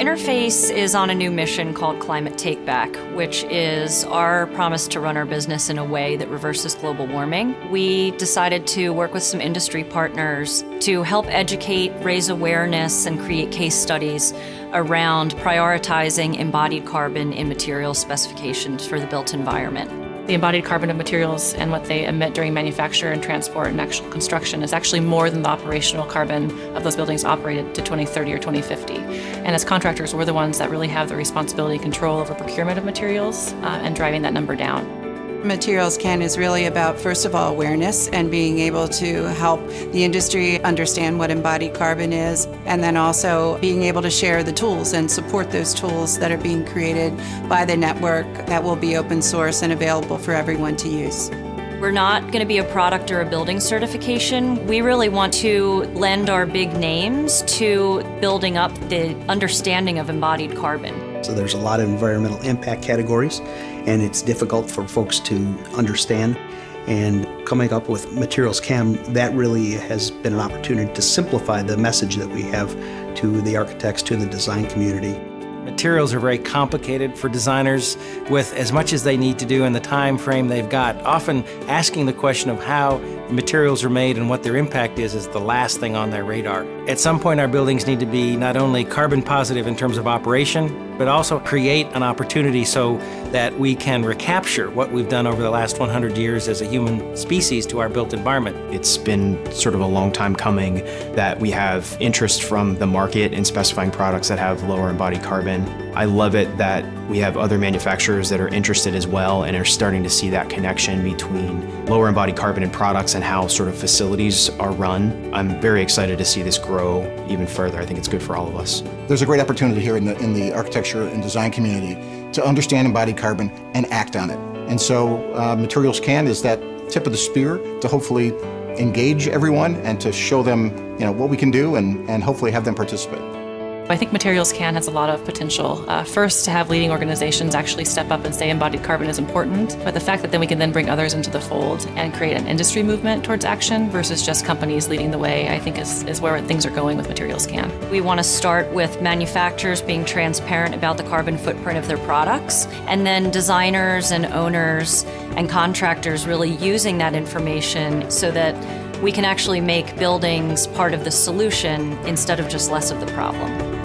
interface is on a new mission called Climate Takeback, which is our promise to run our business in a way that reverses global warming. We decided to work with some industry partners to help educate, raise awareness, and create case studies around prioritizing embodied carbon in material specifications for the built environment. The embodied carbon of materials and what they emit during manufacture and transport and actual construction is actually more than the operational carbon of those buildings operated to 2030 or 2050. And as contractors, we're the ones that really have the responsibility and control over procurement of materials and driving that number down. materialsCAN is really about, first of all, awareness and being able to help the industry understand what embodied carbon is, and then also being able to share the tools and support those tools that are being created by the network that will be open source and available for everyone to use. We're not going to be a product or a building certification. We really want to lend our big names to building up the understanding of embodied carbon. So there's a lot of environmental impact categories, and it's difficult for folks to understand. And coming up with materialsCAN, that really has been an opportunity to simplify the message that we have to the architects, to the design community. Materials are very complicated for designers with as much as they need to do in the time frame they've got. Often asking the question of how materials are made and what their impact is the last thing on their radar. At some point, our buildings need to be not only carbon positive in terms of operation, but also create an opportunity so that we can recapture what we've done over the last 100 years as a human species to our built environment. It's been sort of a long time coming that we have interest from the market in specifying products that have lower embodied carbon. I love it that we have other manufacturers that are interested as well and are starting to see that connection between lower embodied carbon in products and how sort of facilities are run. I'm very excited to see this grow even further. I think it's good for all of us. There's a great opportunity here in the architecture and design community to understand embodied carbon and act on it. And so materialsCAN is that tip of the spear to hopefully engage everyone and to show them what we can do and hopefully have them participate. I think materialsCAN has a lot of potential. First, to have leading organizations actually step up and say embodied carbon is important, but the fact that then we can then bring others into the fold and create an industry movement towards action versus just companies leading the way, I think is where things are going with materialsCAN. We want to start with manufacturers being transparent about the carbon footprint of their products, and then designers and owners and contractors really using that information so that we can actually make buildings part of the solution instead of just less of the problem.